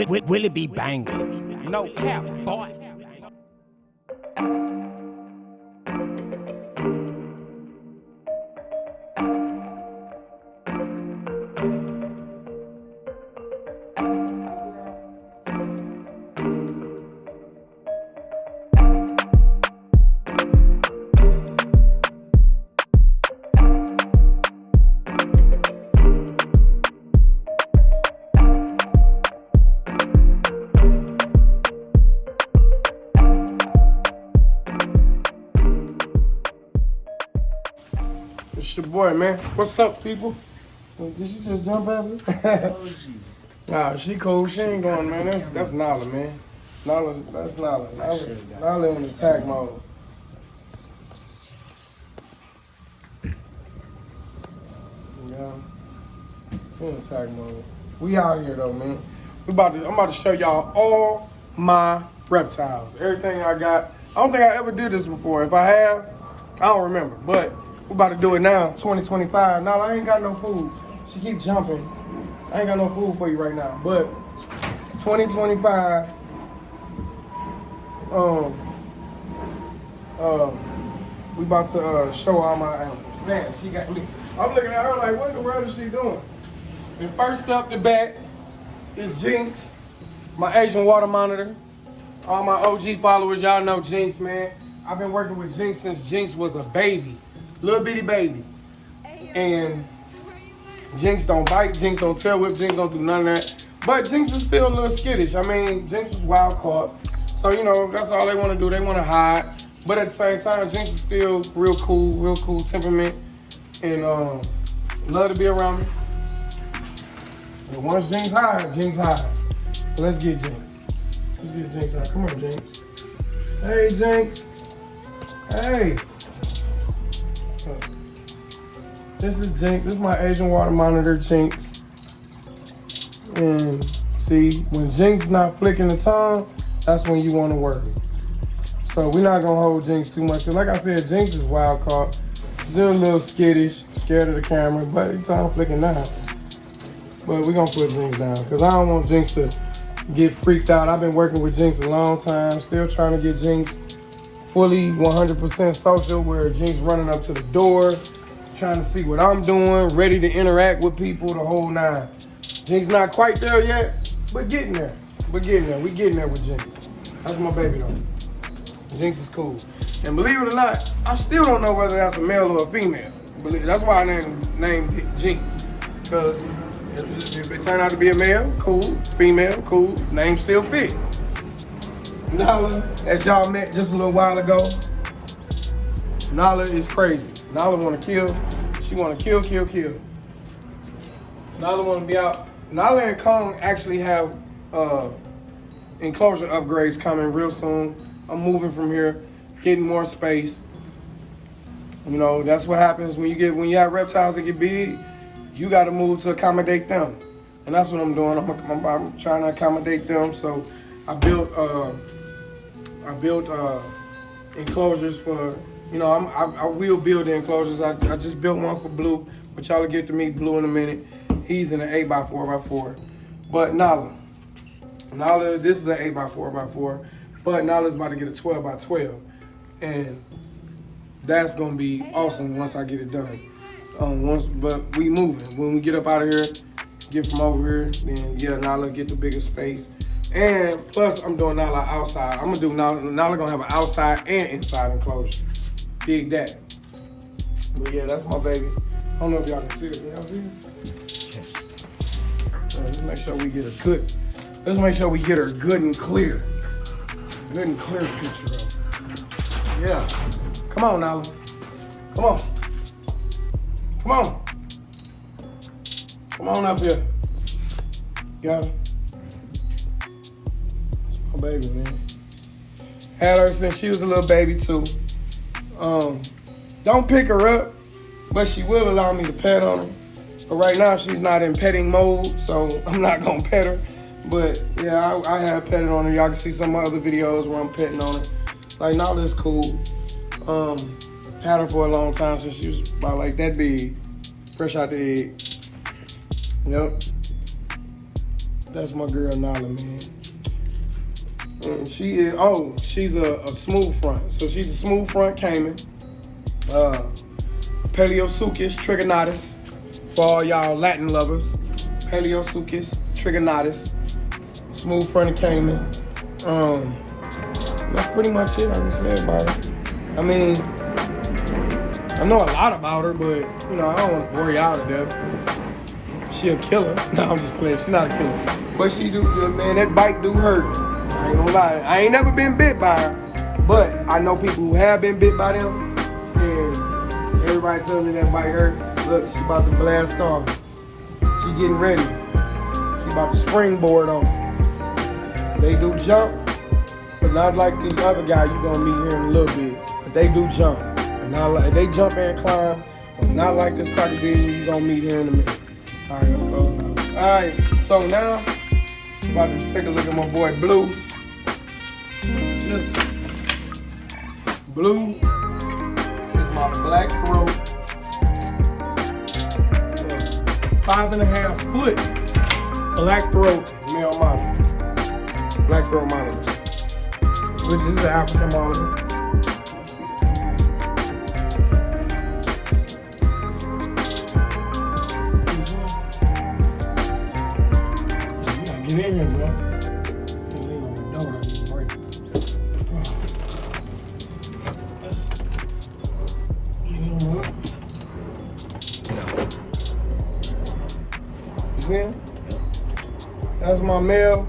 will it be banging? No cap, boy. It's your boy, man. What's up, people? Did she just jump at me? Nah, she cool. She ain't going, man. That's Nala, man. That's Nala. Nala in attack mode. Yeah. She in attack mode. We out here though, man. I'm about to show y'all all my reptiles. Everything I got. I don't think I ever did this before. If I have, I don't remember. But we're about to do it now, 2025. Now I ain't got no food. She keep jumping. I ain't got no food for you right now. But 2025, we about to show all my animals. Man, she got me. I'm looking at her like, what in the world is she doing? And first up the back is Jinx, my Asian water monitor. All my OG followers, y'all know Jinx, man. I've been working with Jinx since Jinx was a baby. Little bitty baby. And Jinx don't bite, Jinx don't tail whip, Jinx don't do none of that. But Jinx is still a little skittish. I mean, Jinx is wild caught. So, you know, that's all they want to do. They want to hide. But at the same time, Jinx is still real cool temperament. And love to be around me. And once Jinx hides. Let's get Jinx. Let's get Jinx out. Come on, Jinx. Hey, Jinx. Hey. This is Jinx. This is my Asian water monitor, Jinx. And see, when Jinx not flicking the tongue, that's when you want to work. So we're not gonna hold Jinx too much. Cause like I said, Jinx is wild caught. Still a little skittish, scared of the camera, but he's trying to flicking down. But we're gonna put Jinx down, cause I don't want Jinx to get freaked out. I've been working with Jinx a long time, still trying to get Jinx fully 100% social, where Jinx running up to the door, trying to see what I'm doing, ready to interact with people, the whole nine. Jinx not quite there yet, but getting there. We getting there with Jinx. That's my baby though. Jinx is cool. And believe it or not, I still don't know whether that's a male or a female. That's why I named it Jinx. Because if it turned out to be a male, cool. Female, cool. Name still fit. Nala, as y'all met just a little while ago, Nala is crazy. Nala want to kill. She want to kill. Nala want to be out. Nala and Kong actually have enclosure upgrades coming real soon. I'm moving from here, getting more space. You know, that's what happens when you have reptiles that get big. You got to move to accommodate them, and that's what I'm doing. I'm trying to accommodate them. So I built enclosures for. You know, I will build the enclosures. I just built one for Blue, which y'all will get to meet Blue in a minute. He's in an 8x4x4. But Nala, this is an 8x4x4, but Nala's about to get a 12x12. And that's gonna be awesome once I get it done. But we moving. When we get up out of here, get from over here, then yeah, Nala get the bigger space. And plus I'm doing Nala outside. I'm gonna do Nala gonna have an outside and inside enclosure. Dig that. But yeah, that's my baby. I don't know if y'all can see it. Can y'all see it? Let's make sure we get a good. Let's make sure we get her good and clear. Good and clear picture though. Yeah. Come on, Nala. Come on. Come on. Come on up here. Got her. That's my baby, man. Had her since she was a little baby too. Don't pick her up, but she will allow me to pet on her. But right now she's not in petting mode, so I'm not gonna pet her. But yeah, I have petted on her. Y'all can see some of my other videos where I'm petting on her. Like, now that's cool. Had her for a long time since she was about like that big, fresh out the egg. Yep. That's my girl Nala, man. And she is, she's a smooth front. So she's a smooth front cayman. Paleosuchus trigonatus for all y'all Latin lovers. Paleosuchus trigonatus, smooth fronted cayman. That's pretty much it I can say about her. I mean, I know a lot about her, but you know, I don't want to bore you out to death. She a killer. No, I'm just playing. She's not a killer, but she do good, man. That bite do hurt. I ain't gonna lie. I ain't never been bit by her, but I know people who have been bit by them, and everybody tells me that bite hurt. Look, she about to blast off. She getting ready. She about to springboard off. They do jump, but not like this other guy you gonna meet here in a little bit. But they do jump. And not like, they jump and climb, but not like this crocodile you gonna meet here in a minute. All right, let's go. All right, so now I'm about to take a look at my boy Blue. Just Blue is my black throat, 5.5 foot black throat male monitor. Black throat monitor, which is the African monitor. Get in here, bro. See? That's my male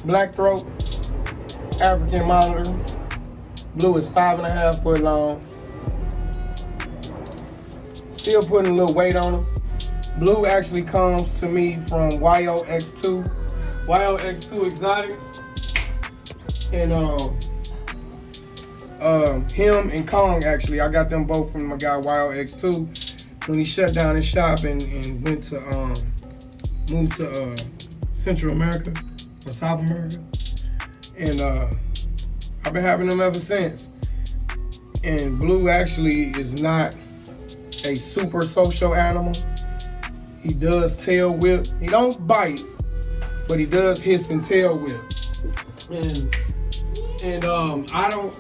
black throat African monitor. Blue is 5.5 foot long. Still putting a little weight on him. Blue actually comes to me from YOX2 Exotics, and him and Kong actually. I got them both from my guy YOX2 when he shut down his shop and went to moved to Central America or South America, and I've been having them ever since. And Blue actually is not a super social animal. He does tail whip. He don't bite, but he does hiss and tail whip. And I don't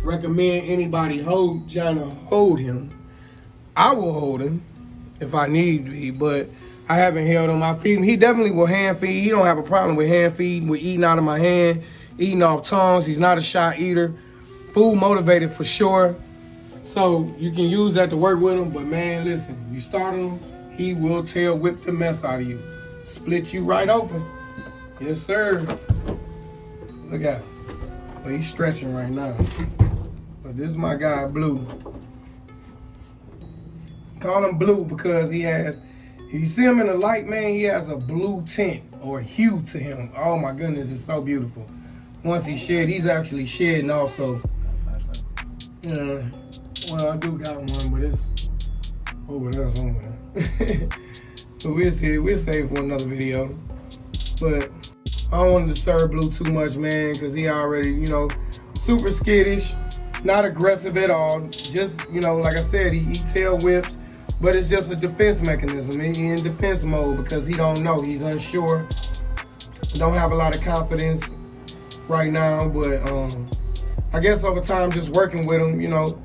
recommend anybody trying to hold him. I will hold him if I need to be, but I haven't held him. I feed him. He definitely will hand feed. He don't have a problem with hand feeding, with eating out of my hand, eating off tongues. He's not a shy eater. Food motivated for sure. So you can use that to work with him, but man, listen, you start him, he will tail whip the mess out of you. Split you right open. Yes, sir. Look at him. Well, he's stretching right now. But this is my guy, Blue. Call him Blue because he has, if you see him in the light, man, he has a blue tint or hue to him. Oh my goodness, it's so beautiful. Once he shed, he's actually shedding also. Yeah. Well, I do got one, but it's over there somewhere. But we'll see. We'll save for another video. But I don't want to disturb Blue too much, man, because he already, you know, super skittish, not aggressive at all. Just, you know, like I said, he tail whips, but it's just a defense mechanism. He's in defense mode because he don't know. He's unsure. Don't have a lot of confidence right now, but I guess over time, just working with him, you know,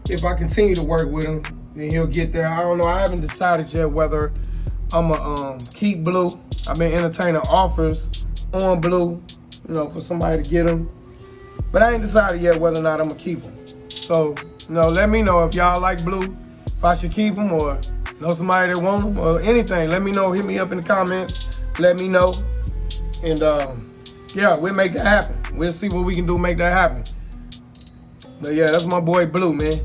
if I continue to work with him, then he'll get there. I don't know. I haven't decided yet whether I'm going to keep Blue. I've been entertaining offers on Blue, you know, for somebody to get him. But I ain't decided yet whether or not I'm going to keep him. So, you know, let me know if y'all like Blue, if I should keep him or know somebody that want him or anything. Let me know. Hit me up in the comments. Let me know. And, yeah, we'll make that happen. We'll see what we can do to make that happen. But, yeah, that's my boy Blue, man.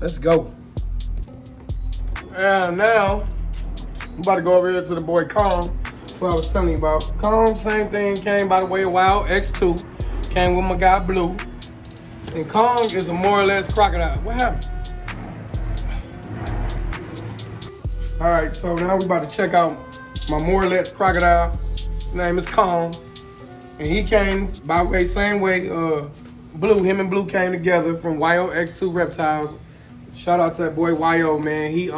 Let's go. And now, I'm about to go over here to the boy Kong, who I was telling you about. Kong, same thing, came by the way of Wild X2. Came with my guy Blue. And Kong is a Morelet crocodile. What happened? All right, so now we about to check out my Morelet crocodile. His name is Kong. And he came by way, same way, Blue, him and Blue came together from YOX2 Reptiles. Shout out to that boy YO, man. He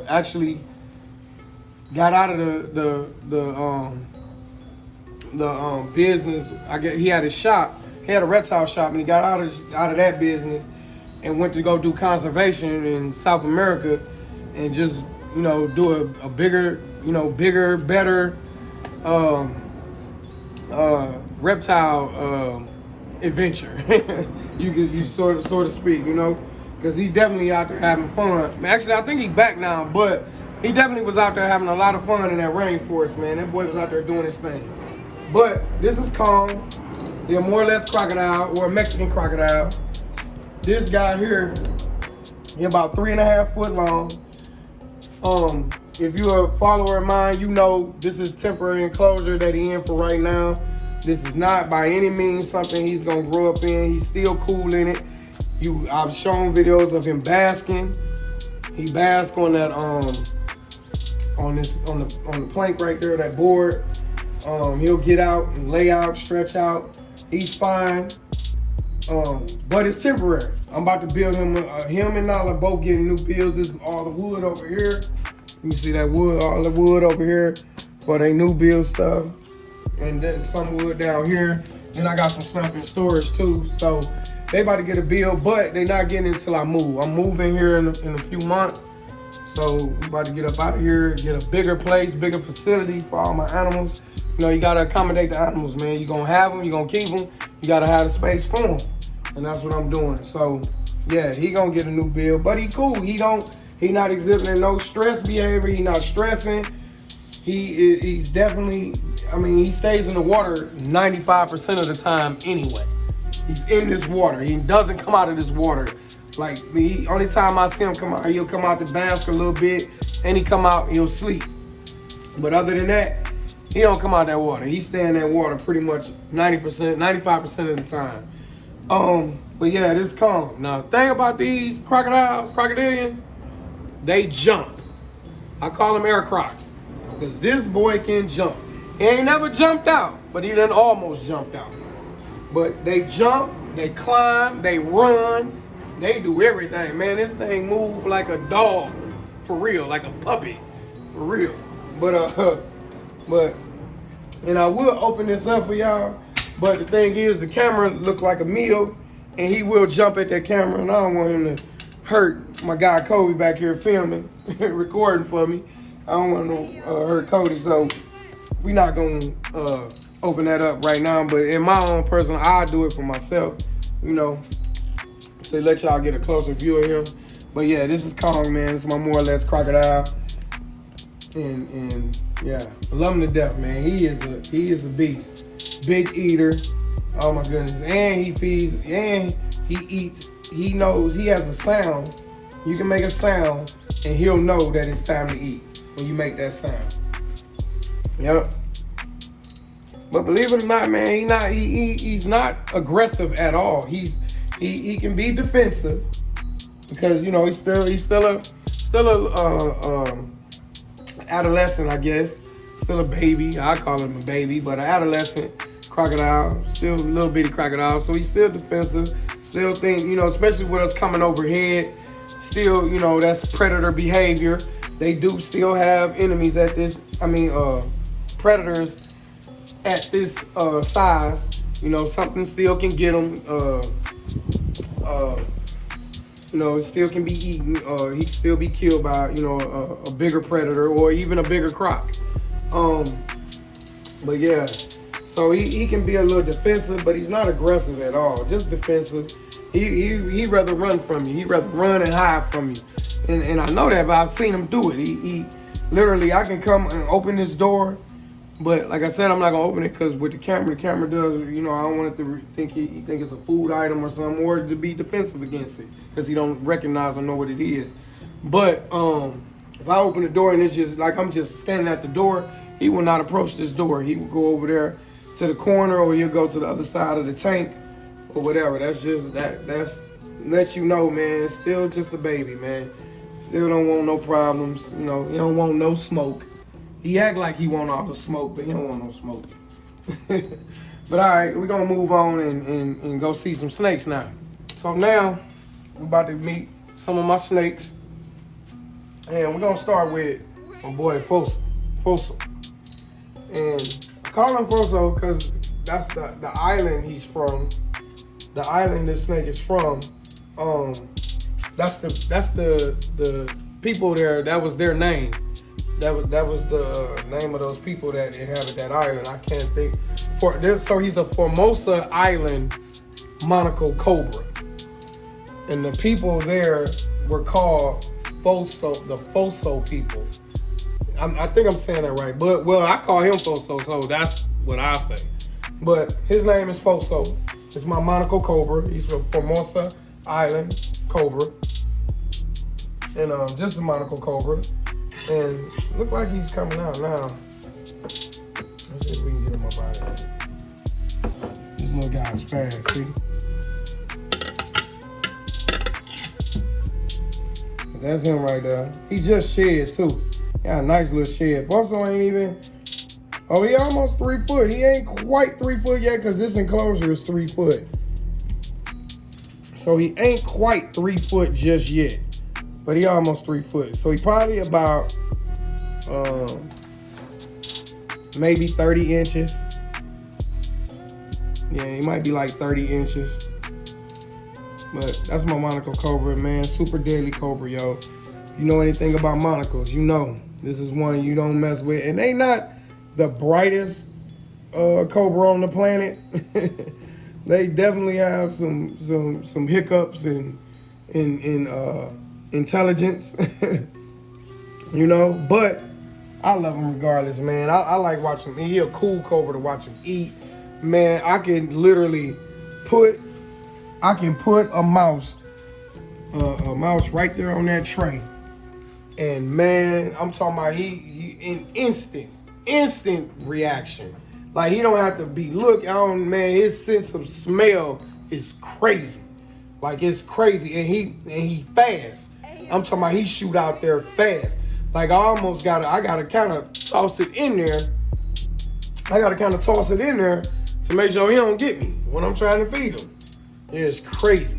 actually got out of the business. I guess he had a shop. He had a reptile shop, and he got out of that business and went to go do conservation in South America, and just do a bigger, better reptile adventure. you sort of speak, because he definitely out there having fun. Actually, I think he's back now, but he definitely was out there having a lot of fun in that rainforest, man. That boy was out there doing his thing. But this is Kong, the Morelet crocodile, or a Mexican crocodile. This guy here, he about 3.5 foot long. If you're a follower of mine, you know this is temporary enclosure that he in for right now. This is not by any means something he's gonna grow up in. He's still cool in it. I've shown videos of him basking. He basks on that on the plank right there, that board. He'll get out and lay out, stretch out. He's fine. But it's temporary. I'm about to build him. Him and Nala both getting new builds. This is all the wood over here. You see that wood, all the wood over here for their new build stuff. And then some wood down here. Then I got some stuff in storage too. So they about to get a build, but they not getting it until I move. I'm moving here in a few months. So we about to get up out of here, get a bigger place, bigger facility for all my animals. You gotta accommodate the animals, man. You gonna have them, you gonna keep them. You gotta have the space for them. And that's what I'm doing. So yeah, he gonna get a new build, but he cool. He not exhibiting no stress behavior. He not stressing. He's definitely, he stays in the water 95% of the time anyway. He's in this water. He doesn't come out of this water. Like me, only time I see him come out, he'll come out to bask a little bit, and he come out, he'll sleep. But other than that, he don't come out that water. He stay in that water pretty much 90%, 95% of the time. But yeah, this Kong. Now, the thing about these crocodilians, they jump. I call them air crocs, because this boy can jump. He ain't never jumped out, but he done almost jumped out. But they jump, they climb, they run, they do everything. Man, this thing move like a dog, for real, like a puppy, for real. But and I will open this up for y'all, but the thing is, the camera look like a meal, and he will jump at that camera, and I don't want him to hurt my guy Cody back here filming, recording for me. I don't want to hurt Cody, so we not gonna open that up right now. But in my own personal, I'll do it for myself, to let y'all get a closer view of him. But yeah, this is Kong, man. This is my Morelet crocodile, and yeah, I love him to death, man. He is a beast, big eater. Oh my goodness, and he feeds, and he eats. He knows, he has a sound. You can make a sound, and he'll know that it's time to eat when you make that sound. Yep. But believe it or not, man, he's not aggressive at all. He can be defensive, because he's still a adolescent, I guess. Still a baby. I call him a baby, but an adolescent crocodile, still a little bitty crocodile. So he's still defensive. Still think, especially with us coming overhead, still, that's predator behavior. They do still have enemies at this, predators at this size. Something still can get them. It still can be eaten. He can still be killed by, a bigger predator or even a bigger croc. But yeah, so he can be a little defensive, but he's not aggressive at all. Just defensive. He rather run from you. He rather run and hide from you. And I know that, but I've seen him do it. He literally, I can come and open this door, but like I said, I'm not gonna open it because with the camera does, I don't want it to think he think it's a food item or something, or to be defensive against it because he don't recognize or know what it is. But if I open the door and it's just like I'm just standing at the door, he will not approach this door. He will go over there to the corner, or he'll go to the other side of the tank or whatever. That's just that's lets you know, man, still just a baby, man. Still don't want no problems. He don't want no smoke. He act like he want all the smoke, but he don't want no smoke. But all right, we're gonna move on and go see some snakes now. So now we're about to meet some of my snakes, and we're gonna start with my boy Fosa. Fosso. And I call him Fosso because that's the island he's from. The island this snake is from. That's the people there. That was their name. That was the name of those people that inhabit that island. I can't think. So he's a Formosa Island monocled cobra, and the people there were called Fosso, the Fosso people. I think I'm saying that right, but well, I call him Fosso, so that's what I say. But his name is Fosso. It's my monocled cobra. He's a Formosa Island cobra, and just a monocled cobra. And look like he's coming out now. Let's see if we can get him up out of here. This little guy is fast, see? But that's him right there. He just shed too. Got a nice little shed. Fosso ain't even, oh, he almost 3 foot. He ain't quite 3 foot yet because this enclosure is 3 foot. So he ain't quite 3 foot just yet. But he almost 3 foot. So he probably about maybe 30 inches. Yeah, he might be like 30 inches. But that's my monocled cobra, man. Super deadly cobra, yo. If you know anything about monocles, you know this is one you don't mess with. And they not the brightest cobra on the planet. They definitely have some hiccups in intelligence, you know, but I love him regardless, man. I like watching him. He a cool cobra to watch him eat, man. I can literally put a mouse right there on that tray, and man, I'm talking about he in instant reaction. Like he don't have to be man. His sense of smell is crazy. Like it's crazy, and he fast. I'm talking about he shoot out there fast. Like I gotta kind of toss it in there. I gotta kind of toss it in there to make sure he don't get me when I'm trying to feed him. It's crazy.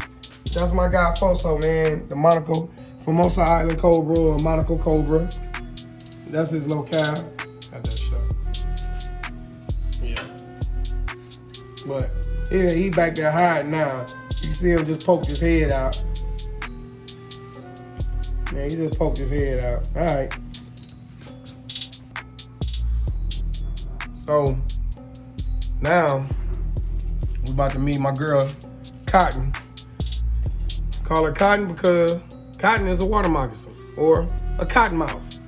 That's my guy Fosso, man. The monocled Formosa Island cobra, or monocled cobra. That's his locale. Got that shot. Yeah. But yeah, he back there hiding now. You can see him just poke his head out. Man, he just poked his head out. All right. So now we're about to meet my girl, Cotton. Call her Cotton because Cotton is a water moccasin or a cottonmouth.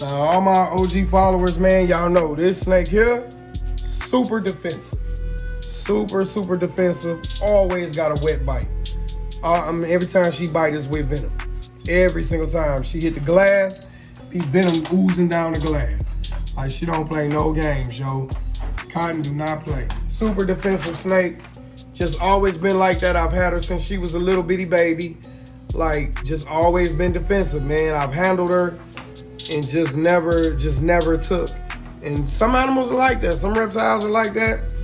Now, all my OG followers, man, y'all know this snake here, super defensive. Super defensive. Always got a wet bite. Every time she bites is with venom. Every single time she hit the glass, be venom oozing down the glass. Like she don't play no games, yo. Cotton do not play. Super defensive snake. Just always been like that. I've had her since she was a little bitty baby. Like just always been defensive, man. I've handled her and just never took. And some animals are like that. Some reptiles are like that.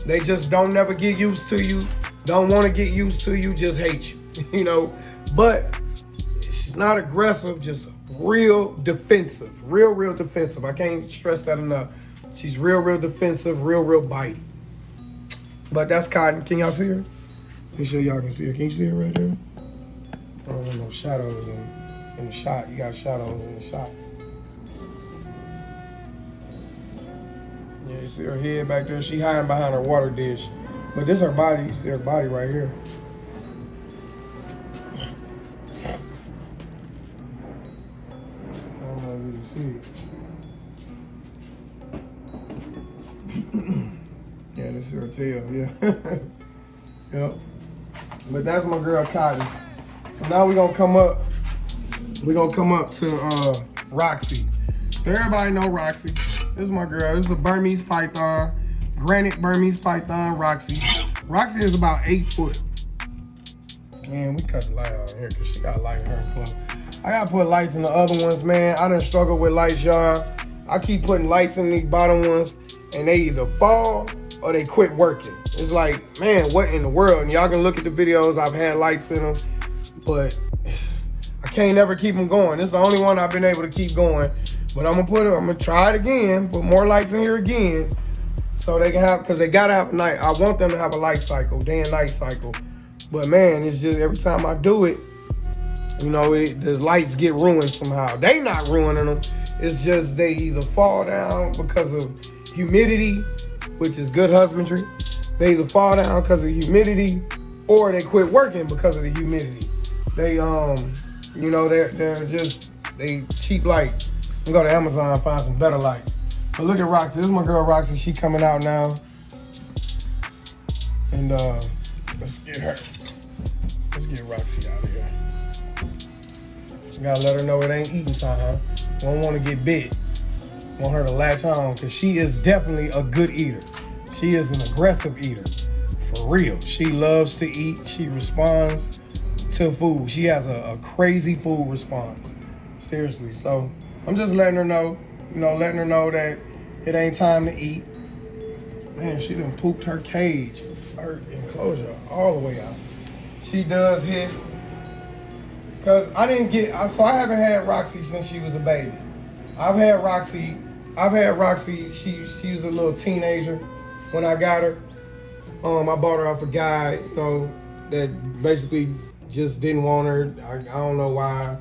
They just don't never get used to you. Don't want to get used to you. Just hate you, you know. But she's not aggressive. Just real defensive. Real defensive. I can't stress that enough. She's real defensive. Real bitey. But that's Cotton. Can y'all see her? Make sure y'all can see her. Can you see her right there? I don't want no shadows in the shot. You got shadows in the shot. Yeah, you see her head back there. She hiding behind her water dish. But this is her body. You see her body right here. I don't know if you can see it. Yeah, this is her tail, yeah. Yep. But that's my girl Cotton. So now we're gonna come up to Roxy. So everybody know Roxy. This is my girl. This is a Burmese python, granite Burmese python, Roxy. Roxy is about 8 foot. Man, we cut the light out here because she got light in her clothes. I gotta put lights in the other ones, man. I done struggled with lights, y'all. I keep putting lights in these bottom ones and they either fall or they quit working. It's like, man, what in the world? And y'all can look at the videos. I've had lights in them, but I can't never keep them going. This is the only one I've been able to keep going. But I'm gonna try it again, put more lights in here again, so they can have, because they gotta have a night. I want them to have a light cycle, day and night cycle. But man, it's just every time I do it, you know, the lights get ruined somehow. They not ruining them. It's just they either fall down because of humidity, which is good husbandry. They either fall down because of humidity, or they quit working because of the humidity. They you know, they're just cheap lights. I'm gonna go to Amazon and find some better lights. But look at Roxy. This is my girl Roxy. She coming out now. And let's get her. Let's get Roxy out of here. Gotta let her know it ain't eating time. Don't want to get bit. Want her to latch on, because she is definitely a good eater. She is an aggressive eater. For real. She loves to eat. She responds to food. She has a crazy food response. Seriously. So I'm just letting her know, letting her know that it ain't time to eat. Man, she done pooped her cage, her enclosure, all the way out. She does hiss. Because I haven't had Roxy since she was a baby. I've had Roxy, she was a little teenager when I got her. I bought her off a guy, that basically just didn't want her. I don't know why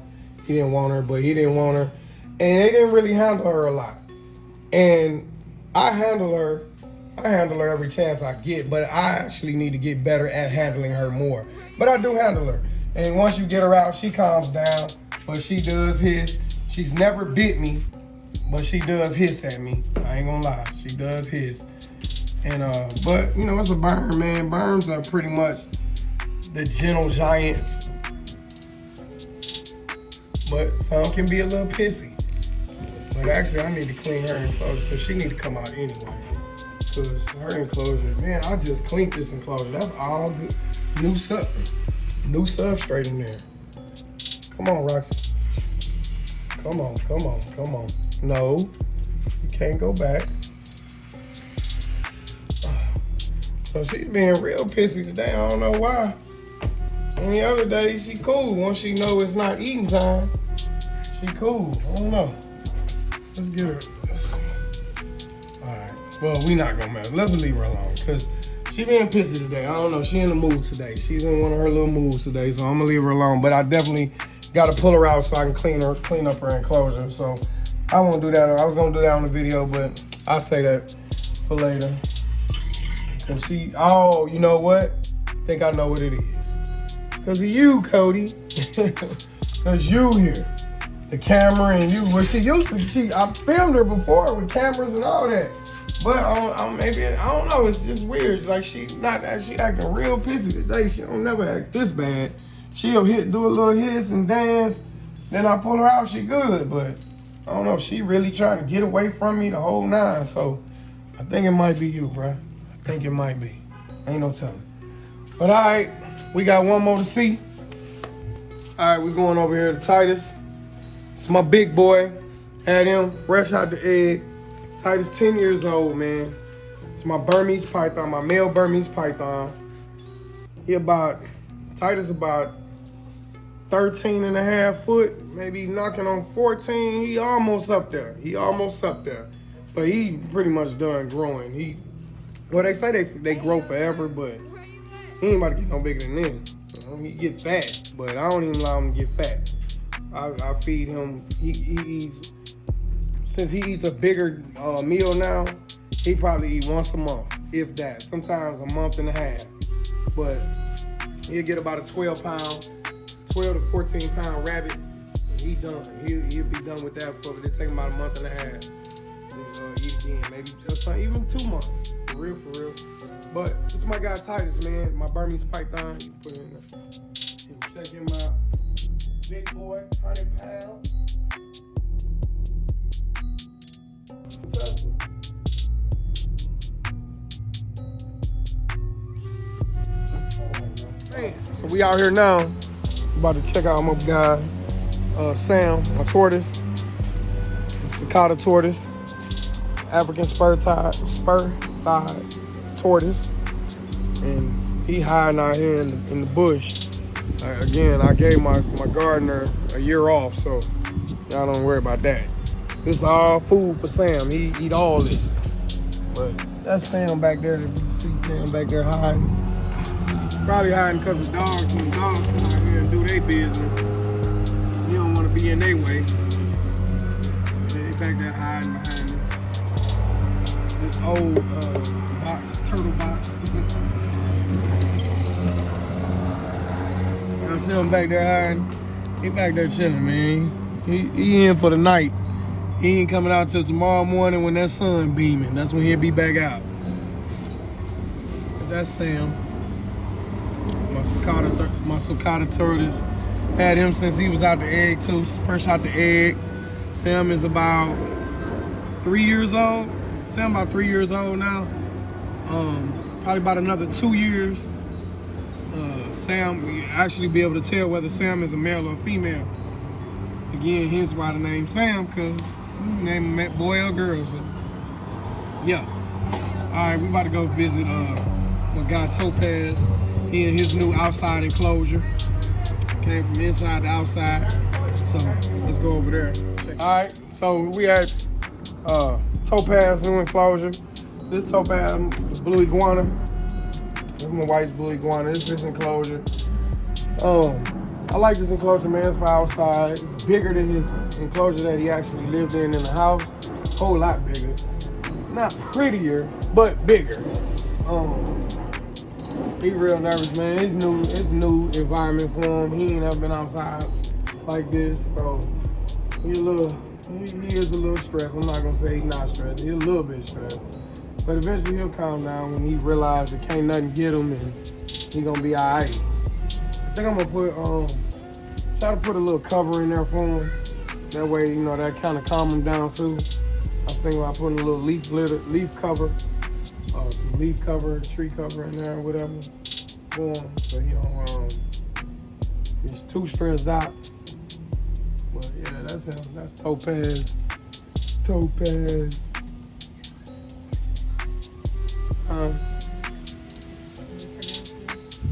he didn't want her, but he didn't want her. And they didn't really handle her a lot. And I handle her every chance I get, but I actually need to get better at handling her more. But I do handle her. And once you get her out, she calms down, but she does hiss. She's never bit me, but she does hiss at me. I ain't gonna lie, she does hiss. And but it's a Burm, man. Burms are pretty much the gentle giants, but some can be a little pissy. But actually, I need to clean her enclosure, so she need to come out anyway. Cause her enclosure, man, I just cleaned this enclosure. That's all good. New substrate in there. Come on, Roxy. Come on. No, you can't go back. So she's being real pissy today. I don't know why. Any other day, she cool. Once she know it's not eating time, she cool. I don't know. Let's get her. All right. Well, we not gonna mess. Let's leave her alone, because she being pissy today. I don't know. She in the mood today. She's in one of her little moods today, so I'm gonna leave her alone. But I definitely got to pull her out so I can clean up her enclosure. So I won't do that. I was gonna do that on the video, but I'll say that for later. Cause she, oh, you know what? I think I know what it is. Cause of you, Cody. Cause you here. The camera and you. Well, she used to. I filmed her before with cameras and all that. But maybe I don't know. It's just weird. It's like she acting real pissy today. She don't never act this bad. She'll do a little hiss and dance. Then I pull her out. She good, but I don't know. She really trying to get away from me the whole nine. So I think it might be you, bruh. I think it might be. Ain't no telling. But all right, we got one more to see. All right, we're going over here to Titus. It's my big boy. Had him fresh out the egg. Titus 10 years old, man. It's my Burmese python, my male Burmese python. Titus about 13 and a half foot, maybe knocking on 14. He almost up there. But he pretty much done growing. They say they grow forever, but he ain't about to get no bigger than them. He get fat, but I don't even allow him to get fat. I feed him. He eats. Since he eats a bigger meal now, he probably eat once a month, if that. Sometimes a month and a half. But he'll get about a 12 to 14 pound rabbit, and he done. He'll be done with that for it take him about a month and a half. Eat again, maybe even 2 months. For real. But this is my guy Titus, man. My Burmese python. You put it in there. Check him out. Big boy, 100 pounds. So we out here now. About to check out my guy Sam, my tortoise. The Sulcata tortoise. African spur-thigh tortoise. And he hiding out here in the bush. I Again, I gave my gardener a year off, so y'all don't worry about that. This is all food for Sam. He eat all this. But that's Sam back there. If you see Sam back there hiding. Probably hiding because the dogs, when the dogs come out here and do their business, you don't want to be in their way. They back there hiding behind this old box, turtle box. I see him back there hiding. He back there chilling, man. He in for the night. He ain't coming out till tomorrow morning when that sun beaming. That's when he'll be back out. But that's Sam. My Sulcata tortoise. Had him since he was out the egg too. Fresh out the egg. Sam is about 3 years old. Sam about 3 years old now. Probably about another 2 years. Sam, we actually be able to tell whether Sam is a male or a female. Again, hence why the name Sam, because you name him boy or girl. So yeah. Alright, we about to go visit my guy Topaz. He in his new outside enclosure. Came from inside to outside. So let's go over there. Alright, so we at Topaz new enclosure. This Topaz, the blue iguana. This is my wife's blue iguana. This is his enclosure. I like this enclosure, man. It's for outside. It's bigger than his enclosure that he actually lived in the house. A whole lot bigger. Not prettier, but bigger. He real nervous, man. It's new environment for him. He ain't never been outside like this, so he is a little stressed. I'm not gonna say he's not stressed. He's a little bit stressed, but eventually he'll calm down when he realizes that can't nothing get him, and he gonna be all right. I think I'm gonna try to put a little cover in there for him. That way, you know, that kind of calm him down too. I was thinking about putting a little leaf cover. Some leaf cover, tree cover in there, whatever, for him, so he don't he's too stressed out. But yeah, that's him. That's Topaz. Topaz.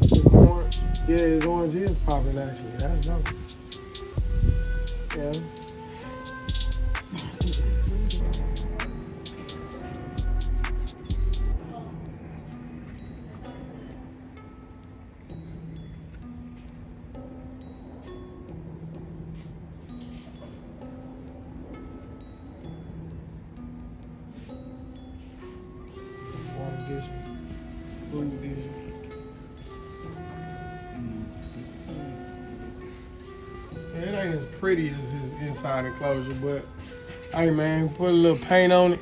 His orange. Yeah, his orange is popping actually. That's dope. Yeah. It ain't as pretty as his inside enclosure, but hey man, put a little paint on it.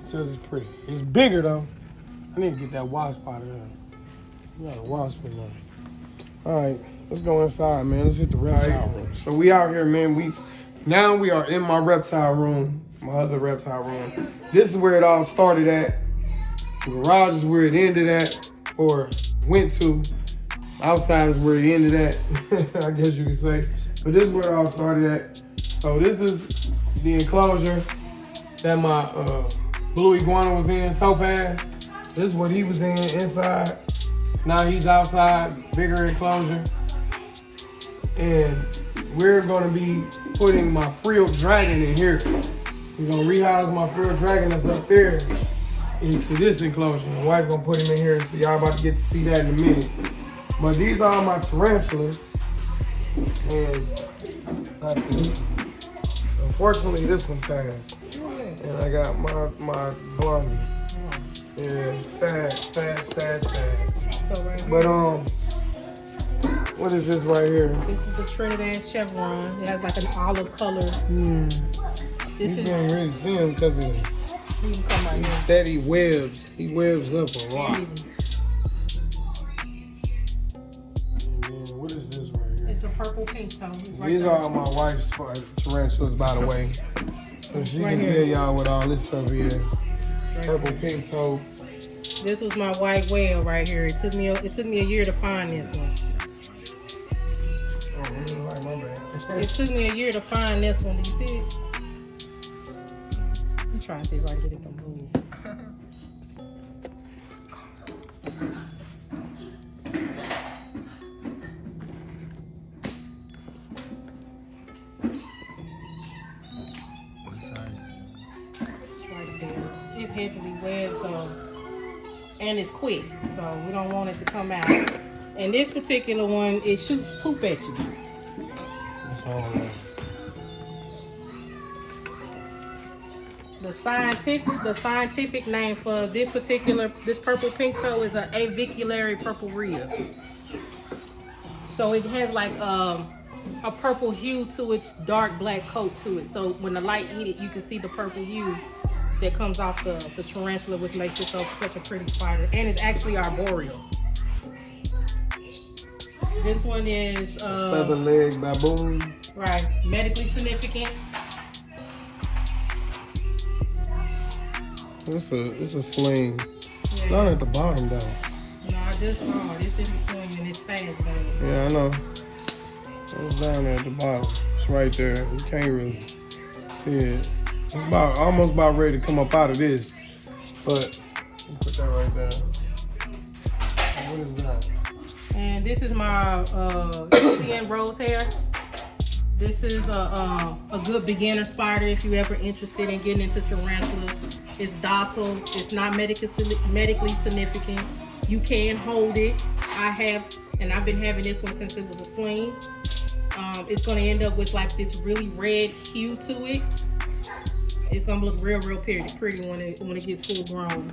It says it's pretty. It's bigger though. I need to get that wasp out of there. We got a wasp in there. Alright, let's go inside, man. Let's hit the reptile room. So we out here, man. We are in my reptile room, my other reptile room. This is where it all started at. The garage is where it ended at, or went to. Outside is where it ended at, I guess you could say. But this is where it all started at. So this is the enclosure that my blue iguana was in, Topaz. This is what he was in inside. Now he's outside, bigger enclosure. And we're gonna be putting my Frilled dragon in here. We're gonna rehouse my Frilled dragon that's up there into this enclosure. My wife gonna put him in here, so y'all about to get to see that in a minute. But these are my tarantulas, and not this. Unfortunately, this one passed. And I got my blondie. Yeah, sad. So right here, but what is this right here? this is the Trinidad chevron. It has like an olive color. You This is can't really see him because you can come right here. steady webs. He webs up a lot. What is this right here? It's a purple pink tone. It's right These there. are my wife's tarantulas, by the way. So she Right can here. tell y'all what all this stuff is. It's right Purple here. pink toe. This was my white whale right here. It took me a year to find this one. Oh, my bad. It took me a year to find this one. Did you see it? I'm trying to see if I can get it to move. it's heavily wet, so, and it's quick, so we don't want it to come out. And this particular one, it shoots poop at you. The scientific name for this purple pink toe is an aviculary purple rhea. So it has like a purple hue to its dark black coat to it. So when the light hit it, you can see the purple hue that comes off the tarantula, which makes it such a pretty spider. And it's actually arboreal. This one is feather leg baboon. Right, medically significant. It's a sling. Yeah. Not at the bottom though. No, I just saw it. It's in between and it's fast, baby. Yeah, I know. It's down there at the bottom. It's right there. You can't really see it. It's almost about ready to come up out of this. But put that right there. What is that? And this is my Indian rose hair. This is a good beginner spider if you're ever interested in getting into tarantulas. It's docile. It's not medically significant. You can hold it. I've been having this one since it was a sling. It's going to end up with like this really red hue to it. It's going to look real pretty when it gets full grown.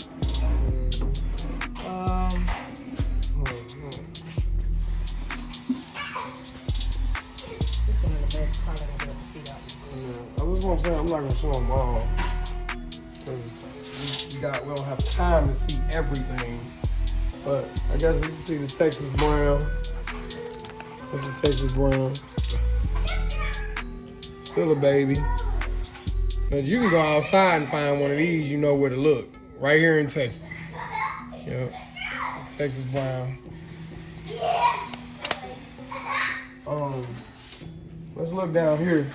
That's what I'm saying. I'm not gonna show them all because we don't have time to see everything. But I guess you can see the Texas brown. That's the Texas brown. Still a baby. But you can go outside and find one of these. You know where to look. Right here in Texas. Yep. Texas brown. Let's look down here.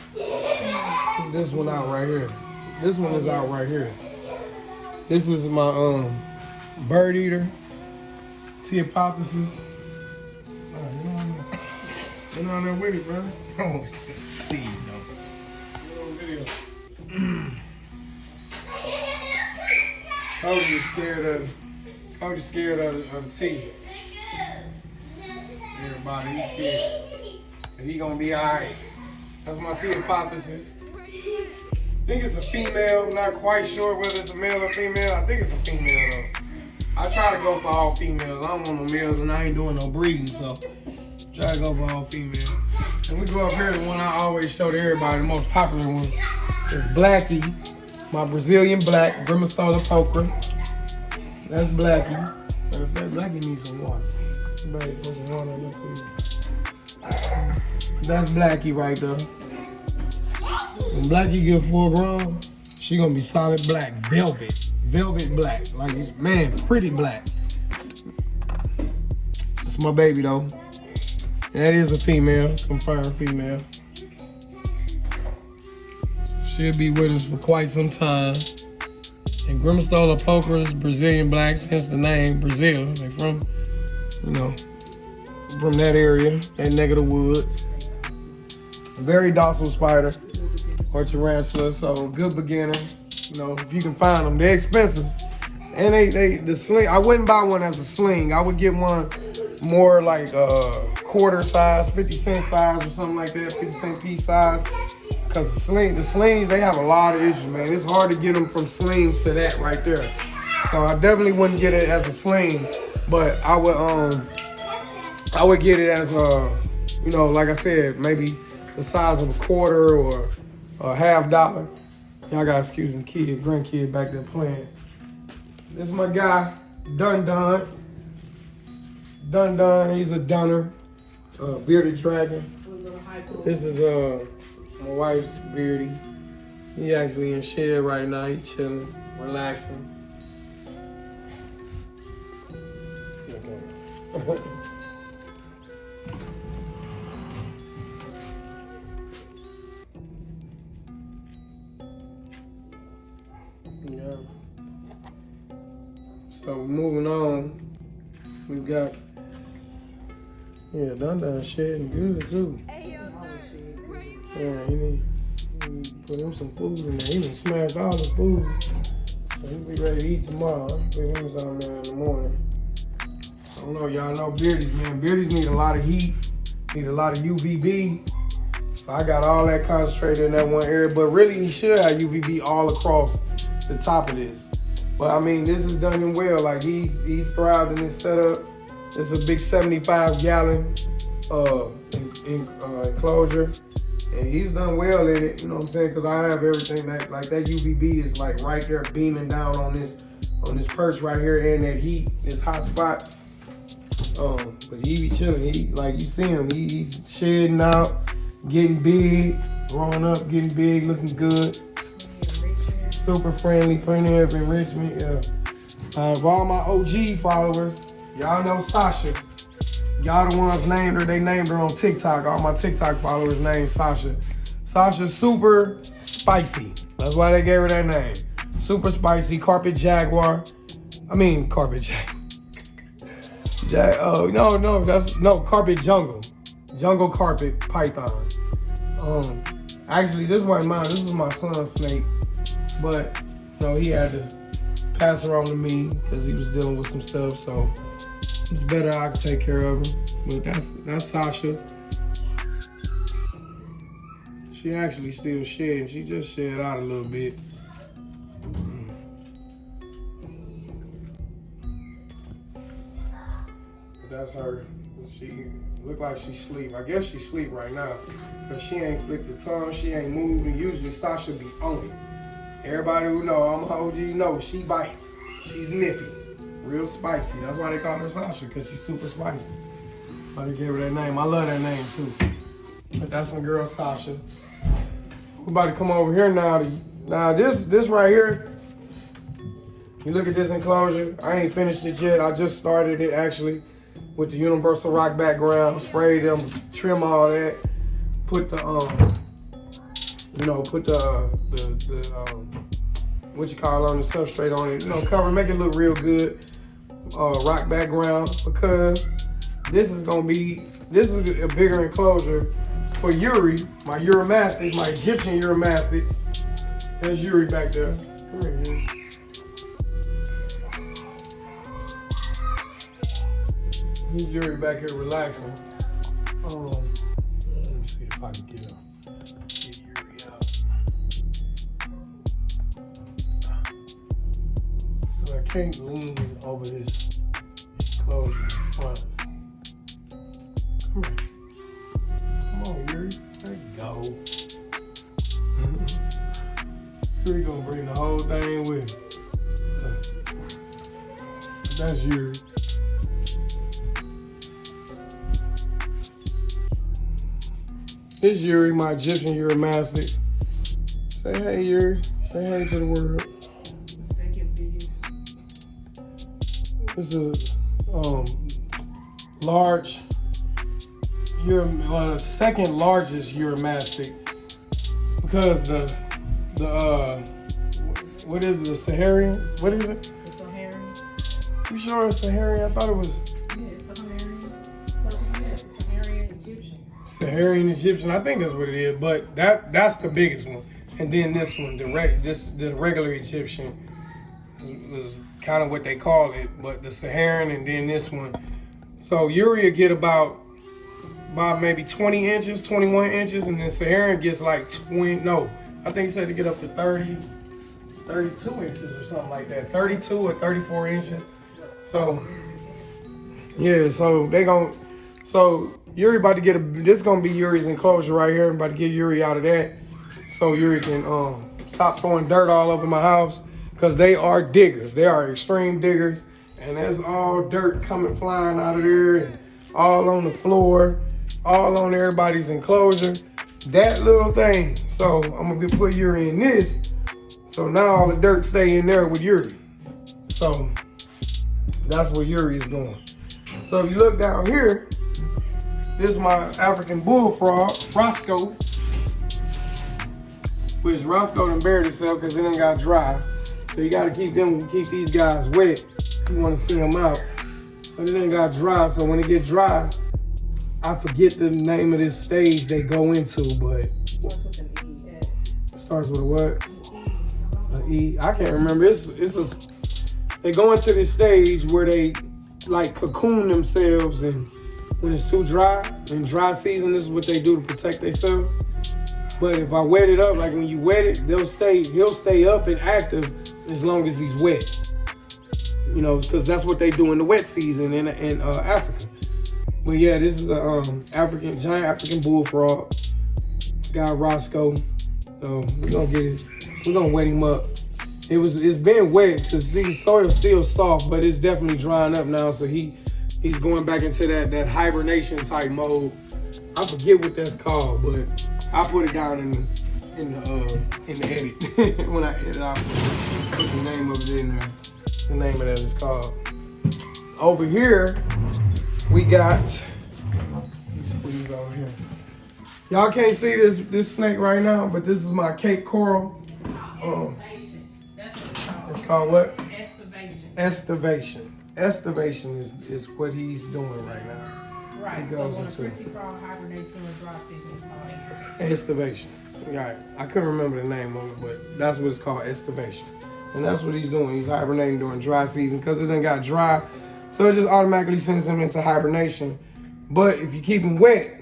This one out right here. This one is out right here. This is my bird eater. Hypothesis. Get on there with it, bro. Oh, please, no. Get on video. How are you scared of? How are you scared of the T? Everybody, he's scared. And he gonna be alright. That's my hypothesis. I think it's a female. I'm not quite sure whether it's a male or female. I think it's a female though. I try to go for all females. I don't want no males and I ain't doing no breeding, so try to go for all females. And we go up here, the one I always show to everybody, the most popular one is Blackie, my Brazilian black, Grimastola poker. That's Blackie. But if that Blackie needs some water, somebody put some water in there for you. That's Blackie right there. When Blackie get full grown, she gonna be solid black, velvet black, like man, pretty black. That's my baby though. That is a female, confirmed female. She'll be with us for quite some time. And Grimastola pokers, Brazilian blacks, hence the name Brazil. They from, from that area, that neck of the woods. Very docile spider or tarantula, so good beginner. If you can find them, they're expensive. And the sling, I wouldn't buy one as a sling. I would get one more like quarter size, 50-cent size or something like that, 50-cent piece size. Because the slings, they have a lot of issues, man. It's hard to get them from sling to that right there. So I definitely wouldn't get it as a sling, but I would get it as like I said, maybe the size of a quarter or a $50. Y'all gotta excuse me, grandkid back there playing. This is my guy, Dun Dun. He's a dunner, bearded dragon. This is my wife's beardy. He actually in shed right now. He chilling, relaxing. Okay. Yeah. So moving on, we've got Dun shedding good too. Yeah, he need put him some food in there. He done smashed all the food. So he'll be ready to eat tomorrow. Bring him something there in the morning. I don't know, y'all know beardies, man. Beardies need a lot of heat, need a lot of UVB. So I got all that concentrated in that one area, but really he should have UVB all across the top of this. But I mean, this is done him well. Like he's thrived in this setup. It's a big 75-gallon enclosure, and he's done well in it. You know what I'm saying? Because I have everything that UVB is like right there beaming down on this perch right here, and that heat, this hot spot. But he be chilling. He, like you see him, he's shedding out, getting big, growing up, getting big, looking good. Super friendly, plenty of enrichment. Yeah. Of all my OG followers, y'all know Sasha. Y'all the ones named her. They named her on TikTok. All my TikTok followers named Sasha. Sasha's super spicy. That's why they gave her that name. Super spicy, carpet jaguar. I mean carpet jaguar. Carpet jungle. Jungle carpet python. Actually, this wasn't mine. This was my son's snake. But, you know, he had to pass her on to me because he was dealing with some stuff. So, it's better I could take care of him. But that's Sasha. She actually still shedding. She just shed out a little bit. But that's her. She look like she sleep. I guess she sleep right now because she ain't flicked the tongue. She ain't moving. Usually Sasha be on it. Everybody who know I'm a OG know she bites. She's nippy, real spicy. That's why they call her Sasha, because she's super spicy. Why they gave her that name. I love that name too. But that's my girl Sasha. We're about to come over here now. Now this right here, you look at this enclosure. I ain't finished it yet. I just started it actually with the universal rock background. Spray them, trim all that. Put the what you call on the substrate on it, cover, make it look real good. Rock background, because this is a bigger enclosure for Yuri, my Uromastics, my Egyptian Uromastics. There's Yuri back there. Come here, Yuri. Here's Yuri back here relaxing. Let me see if I can get him. I can't lean over this enclosure in front. Come here. Come on, Yuri. There you go. Yuri gonna bring the whole thing with him. That's Yuri. This Yuri, my Egyptian Uromastics. Say hey, Yuri. Say hey to the world. It's a large, second largest Uromastic, because what is it, the Saharian? What is it? The Saharian. You sure it's Saharian? I thought it was. Yeah, it's Saharian. Saharian Egyptian. Saharian Egyptian, I think that's what it is, but that's the biggest one. And then this one, the regular Egyptian was kind of what they call it, but the Saharan, and then this one. So Yuri will get about maybe 20 inches, 21 inches, and then Saharan gets like I think he said to get up to 32 inches or something like that, 32 or 34 inches. So yeah, so Yuri about to get this is gonna be Yuri's enclosure right here. I'm about to get Yuri out of that, so Yuri can stop throwing dirt all over my house. Because they are diggers. They are extreme diggers. And there's all dirt flying out of there, and all on the floor, all on everybody's enclosure. That little thing. So I'm going to put Yuri in this. So now all the dirt stay in there with Yuri. So that's where Yuri is going. So if you look down here, this is my African bullfrog, Roscoe. Which Roscoe done buried himself because it ain't got dry. So you gotta keep these guys wet. You wanna see them out. But it ain't got dry, so when it get dry, I forget the name of this stage they go into, but Starts with an E. Starts with a what? I can't remember. They go into this stage where they like cocoon themselves, and when it's too dry, in dry season, this is what they do to protect themselves. But if I wet it up, like when you wet it, he'll stay up and active as long as he's wet. You know, because that's what they do in the wet season in Africa. But yeah, this is a giant African bullfrog. Guy Roscoe. So we're gonna get it. We're gonna wet him up. It's been wet because the soil's still soft, but it's definitely drying up now. So he's going back into that hibernation type mode. I forget what that's called, but I'll put it down in the edit. When I edit, I'll put the name of it in there. The name of that is called. Over here, we got. Let's squeeze over here. Y'all can't see this snake right now, but this is my Cape Coral. That's what it's called. It's called what? Estivation. Estivation is what he's doing right now. Right. He goes so when into a crispy frog hibernates during dry season, it's called estivation. Estivation. Right. I couldn't remember the name of it, but that's what it's called, estivation. And that's what he's doing. He's hibernating during dry season because it done got dry. So it just automatically sends him into hibernation. But if you keep him wet,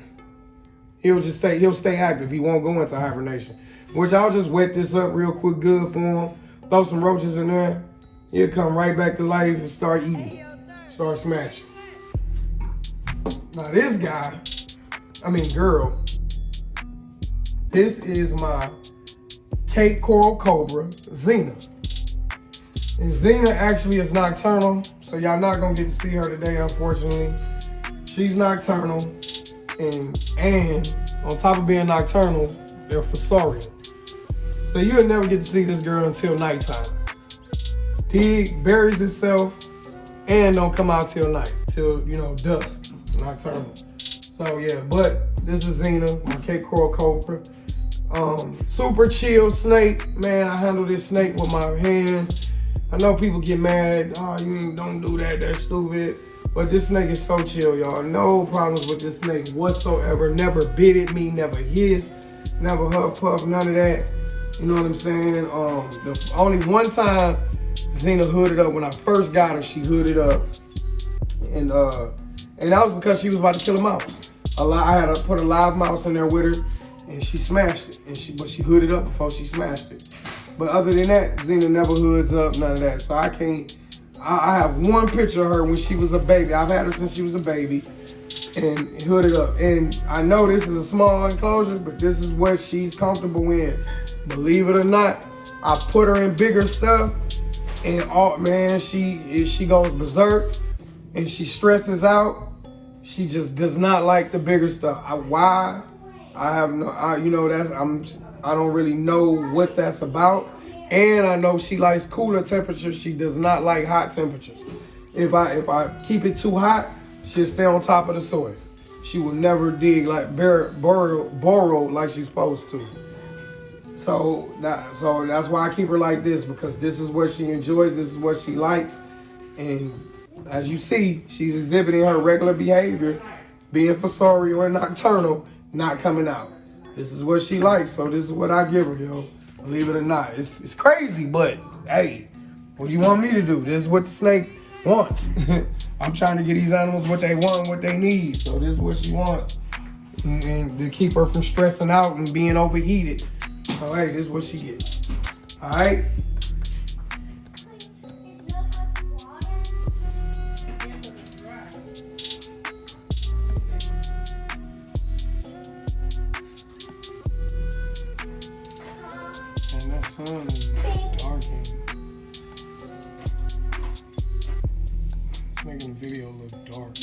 he'll stay active. He won't go into hibernation. Which I'll just wet this up real quick good for him. Throw some roaches in there. He'll come right back to life and start eating. Start smashing. Now this girl, this is my Cape Coral Cobra, Xena. And Xena actually is nocturnal, so y'all not gonna get to see her today, unfortunately. She's nocturnal, and on top of being nocturnal, they're fossorial. So you'll never get to see this girl until nighttime. He buries itself and don't come out till night, till dusk, nocturnal. So yeah, but this is Xena, my Cape Coral Cobra. Super chill snake, man. I handle this snake with my hands. I know people get mad, don't do that, that's stupid. But this snake is so chill, y'all. No problems with this snake whatsoever. Never bit at me, never hissed, never huff puff, none of that. You know what I'm saying? The only one time Xena hooded up, when I first got her, she hooded up. And that was because she was about to kill a mouse. I had to put a live mouse in there with her, and she smashed it. But she hooded up before she smashed it. But other than that, Xena never hoods up, none of that. So I have one picture of her when she was a baby. I've had her since she was a baby, and hooded up. And I know this is a small enclosure, but this is what she's comfortable in. Believe it or not, I put her in bigger stuff, and she goes berserk, and she stresses out. She just does not like the bigger stuff. Why? I have no, I don't really know what that's about. And I know she likes cooler temperatures. She does not like hot temperatures. If I keep it too hot, she'll stay on top of the soil. She will never dig like burrow like she's supposed to. So that's why I keep her like this, because this is what she enjoys. This is what she likes. And as you see, she's exhibiting her regular behavior, being fossorial and nocturnal, not coming out. This is what she likes, so this is what I give her, yo. Believe it or not. It's crazy, but hey, what do you want me to do? This is what the snake wants. I'm trying to get these animals what they want, what they need. So this is what she wants. And to keep her from stressing out and being overheated. So hey, this is what she gets. All right? And that sun is darkening. It's making the video look dark.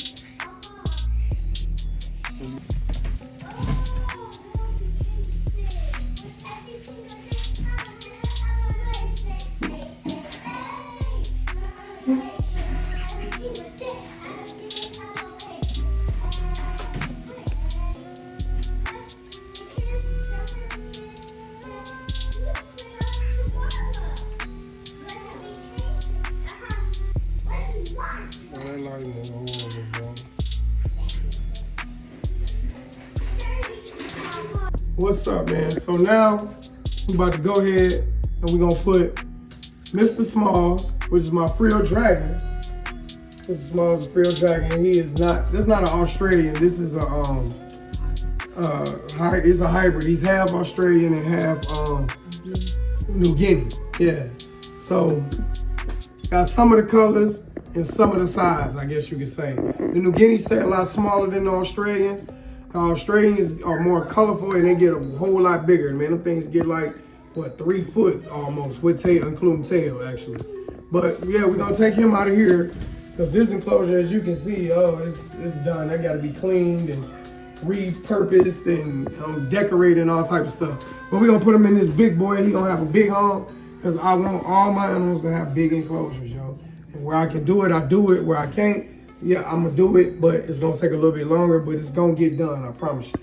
What's up, man? So now we're about to go ahead and we're gonna put Mr. Smalls, which is my Frilled dragon. Mr. Smalls is a Frilled dragon. He is not. This is not an Australian. This is a it's a hybrid. He's half Australian and half New Guinea. Yeah. So got some of the colors and some of the size, I guess you could say. The New Guineas stay a lot smaller than the Australians. The Australians are more colorful and they get a whole lot bigger. Man, them things get like, what, 3 foot almost, with tail, including tail actually. But yeah, we're gonna take him out of here because this enclosure, as you can see, it's done. That gotta be cleaned and repurposed and decorated and all type of stuff. But we're gonna put him in this big boy. He gonna have a big home because I want all my animals to have big enclosures, yo. And where I can do it, I do it. Where I can't, yeah, I'm gonna do it, but it's gonna take a little bit longer, but it's gonna get done, I promise you.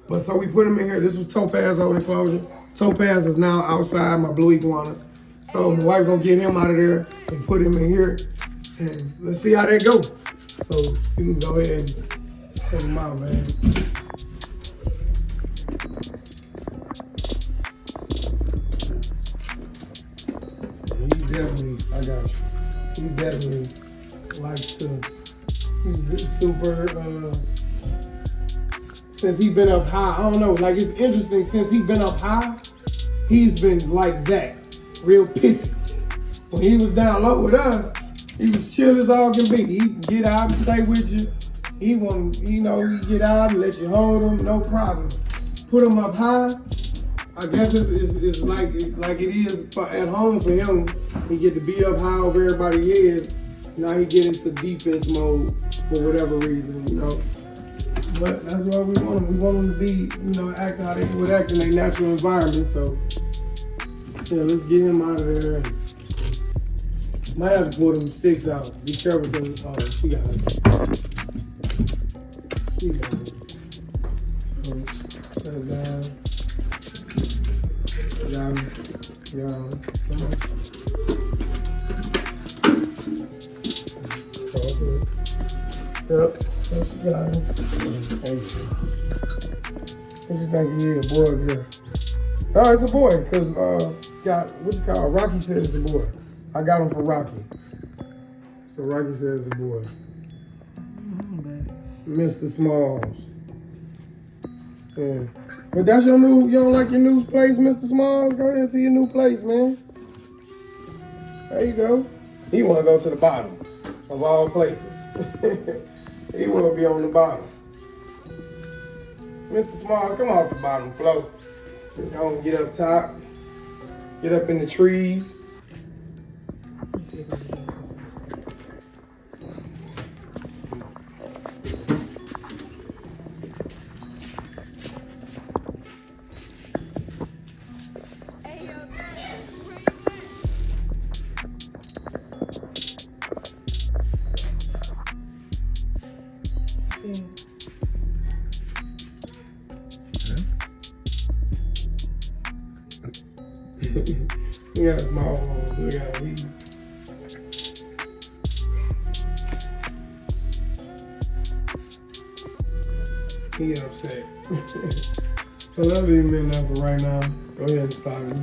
But so we put him in here. This was Topaz old enclosure. Topaz is now outside, my blue iguana. So my wife gonna get him out of there and put him in here. And let's see how that goes. So you can go ahead and take him out, man. He definitely, I got you. He definitely likes to, he's super, since he's been up high, I don't know, like it's interesting, since he's been up high, he's been like that, real pissy. When he was down low with us, he was chill as all can be. He can get out and stay with you. He want, you know, he get out and let you hold him, no problem. Put him up high, I guess it's like it is at home for him. He get to be up high over everybody's head. Now he get into defense mode for whatever reason, you know. But that's what we want him. We want him to be, you know, act how they would act in their natural environment. So, yeah, let's get him out of there. Might have to pull them sticks out. Be careful with them. Oh, she got it. She got it. Set it down. Down. Come on. Yep. That's the guy. Thank you. What you think he is, boy or girl? Oh, it's a boy, because what you call Rocky said it's a boy. I got him for Rocky. So Rocky says it's a boy. Mr. Smalls. Yeah. But that's your new, you don't like your new place, Mr. Smalls? Go ahead to your new place, man. There you go. He want to go to the bottom of all places. He want to be on the bottom. Mr. Smalls, come off the bottom floor. Don't get up top. Get up in the trees. Yeah, small hole. Yeah, he upset. So that'll leave him in there for right now. Go ahead and start him.